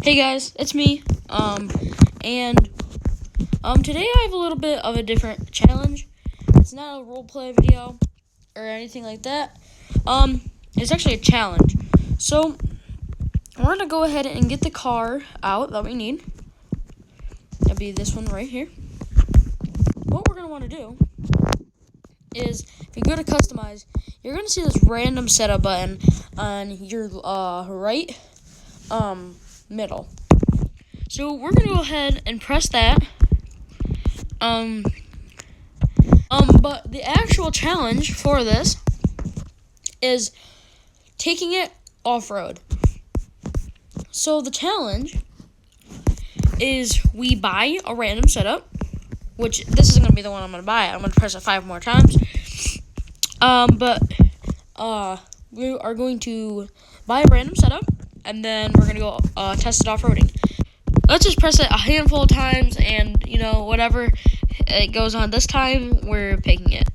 Hey guys, it's me. And today I have a little bit of a different challenge. It's not a roleplay video or anything like that. It's actually a challenge. So we're gonna go ahead and get the car out that we need. That'll be this one right here. What we're gonna want to do is, if you go to customize, you're gonna see this random setup button on your right middle. So we're gonna go ahead and press that. But the actual challenge for this is taking it off-road. So the challenge is we buy a random setup, which this isn't gonna be the one I'm gonna buy. I'm gonna press it 5 more times. We are going to buy a random setup, and then we're gonna go test it off-roading. Let's just press it a handful of times, and whatever it goes on this time, we're picking it.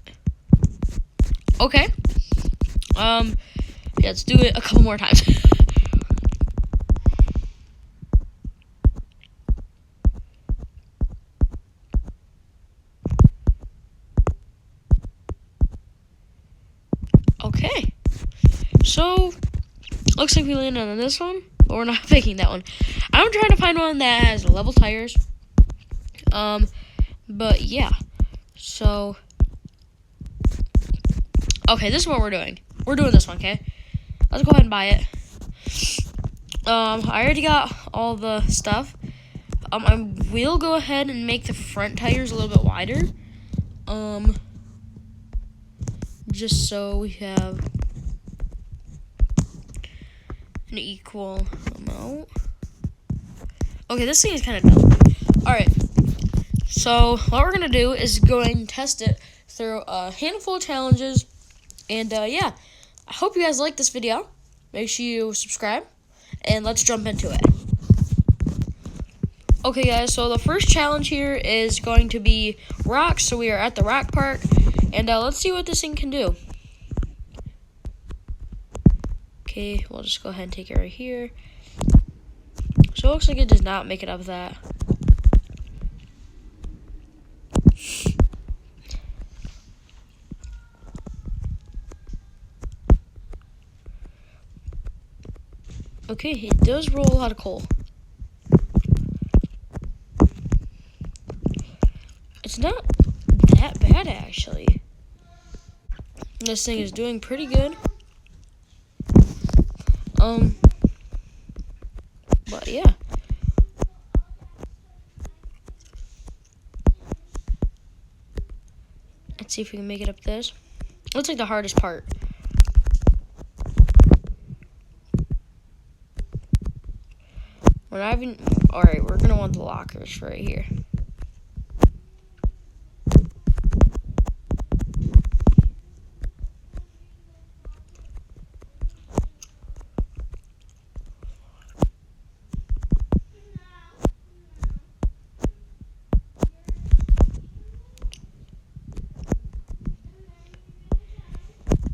Okay. Let's do it a couple more times. Okay. So, looks like we landed on this one, but we're not picking that one. I'm trying to find one that has level tires. But yeah. So, okay, this is what we're doing. We're doing this one, okay? Let's go ahead and buy it. I already got all the stuff. I will go ahead and make the front tires a little bit wider. Just so we have an equal amount. Okay, this thing is kind of dumb. Alright. So, what we're going to do is go ahead and test it through a handful of challenges. And, yeah. I hope you guys like this video. Make sure you subscribe. And let's jump into it. Okay, guys. So, the first challenge here is going to be rocks. So, we are at the rock park. And, let's see what this thing can do. Okay, we'll just go ahead and take it right here. So, it looks like it does not make it up that. Okay, it does roll a lot of coal. It's not that bad, actually. This thing is doing pretty good. But yeah. Let's see if we can make it up this. Looks like the hardest part. We're not even... Alright, we're gonna want the lockers right here.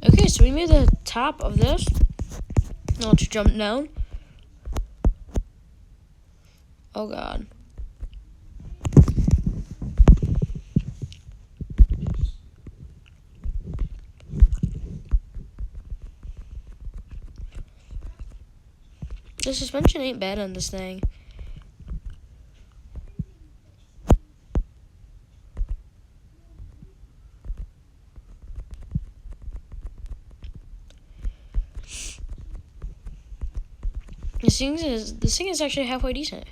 Okay, so we made the top of this. Now let's jump down. Oh god. The suspension ain't bad on this thing. This thing is actually halfway decent.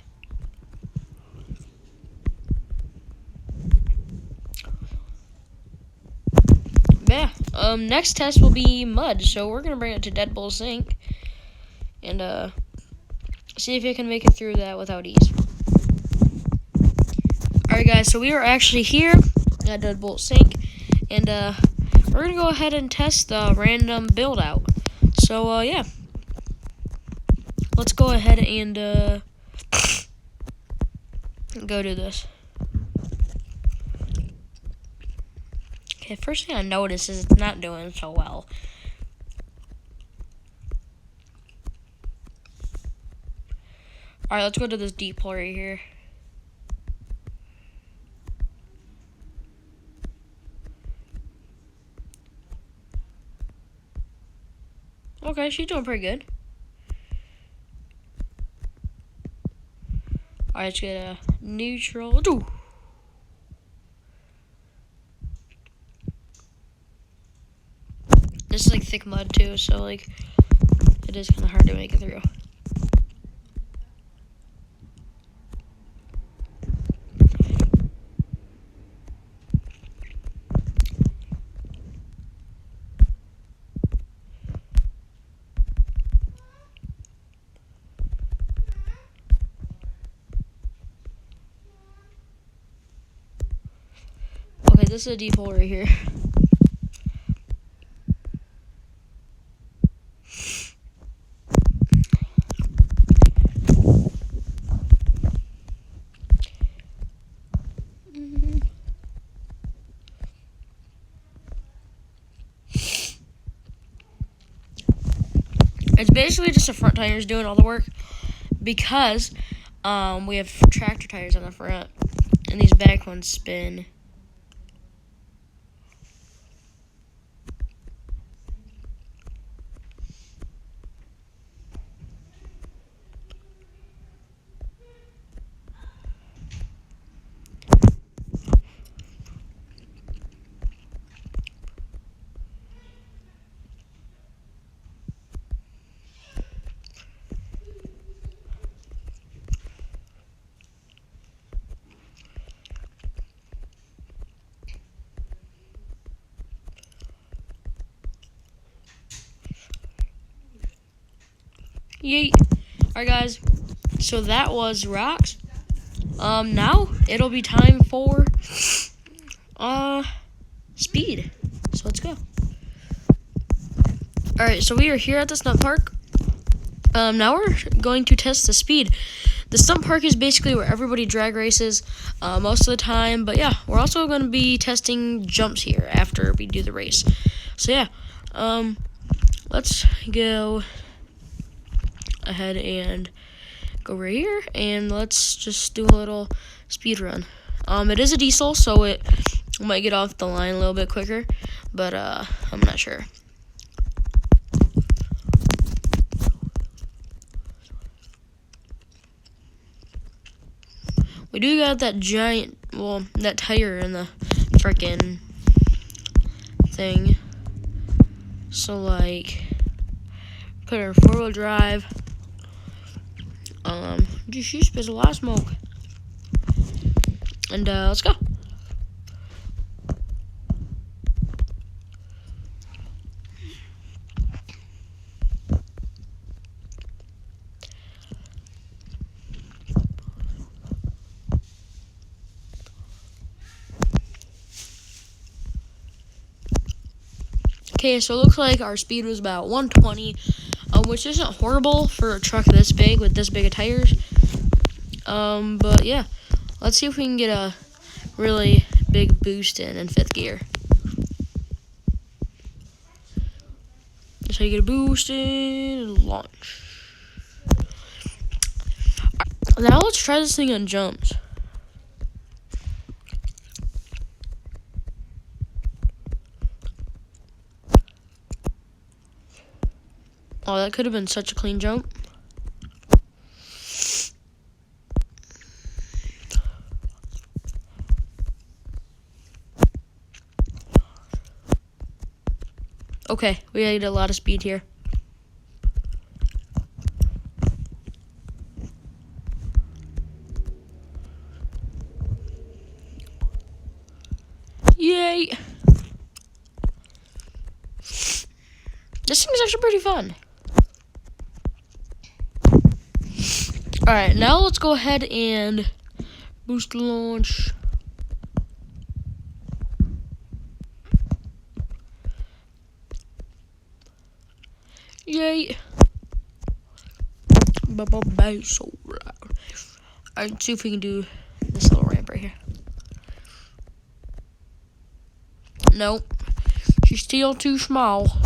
Yeah. Next test will be mud, so we're gonna bring it to Deadpool's sink and see if it can make it through that without ease. Alright guys, so we are actually here at Deadpool's sink, and we're gonna go ahead and test the random build out. So yeah. Let's go ahead and go do this. Okay, first thing I notice is it's not doing so well. Alright, let's go to this deep hole right here. Okay, she's doing pretty good. Alright, let's get a neutral. Ooh. This is like thick mud too, so like it is kind of hard to make it through. Okay, this is a deep hole right here. It's basically just the front tires doing all the work because we have tractor tires on the front and these back ones spin. Yay. Alright guys, so that was rocks. Now it'll be time for speed. So let's go. Alright, so we are here at the stunt park. Now we're going to test the speed. The stunt park is basically where everybody drag races most of the time, but yeah, we're also going to be testing jumps here after we do the race. So yeah, let's go ahead and go right here, and let's just do a little speed run. It is a diesel, so it might get off the line a little bit quicker, but I'm not sure. We do got that giant, well, that tire in the frickin' thing. So like, put it in 4-wheel drive. Geez, she spits a lot of smoke. And let's go. Okay, so it looks like our speed was about 120, which isn't horrible for a truck this big with this big of tires. But yeah, let's see if we can get a really big boost in 5th gear. That's how you get a boost in and launch. Right, now let's try this thing on jumps. Oh, that could have been such a clean jump. Okay, we gotta get a lot of speed here. Yay! This thing's actually pretty fun. Alright, now let's go ahead and boost launch. Yay! So loud. Alright, let's see if we can do this little ramp right here. Nope. She's still too small.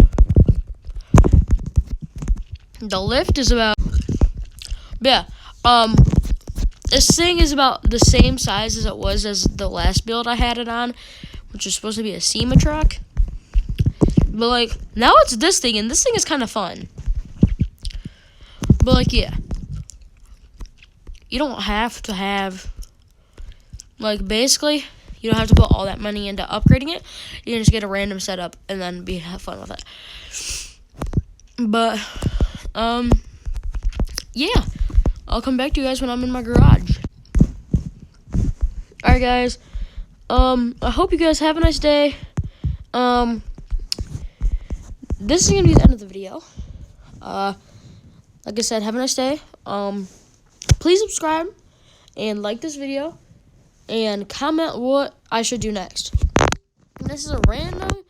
The lift is about... Yeah, Um, this thing is about the same size as it was as the last build I had it on, which is supposed to be a SEMA truck. But, like, now it's this thing, and this thing is kind of fun. But, like, yeah. You don't have to have, like, basically, you don't have to put all that money into upgrading it. You can just get a random setup and then have fun with it. But, yeah. I'll come back to you guys when I'm in my garage. Alright, guys. I hope you guys have a nice day. This is going to be the end of the video. Like I said, have a nice day. Please subscribe and like this video and comment what I should do next. This is a random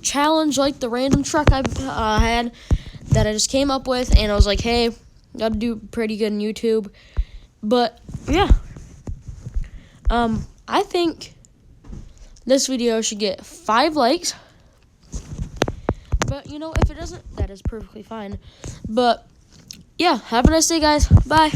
challenge, like the random truck I had that I just came up with, and I was like, hey, gotta do pretty good on YouTube. But yeah, I think this video should get 5 likes. But, you know, if it doesn't, that is perfectly fine. But, yeah, have a nice day, guys. Bye.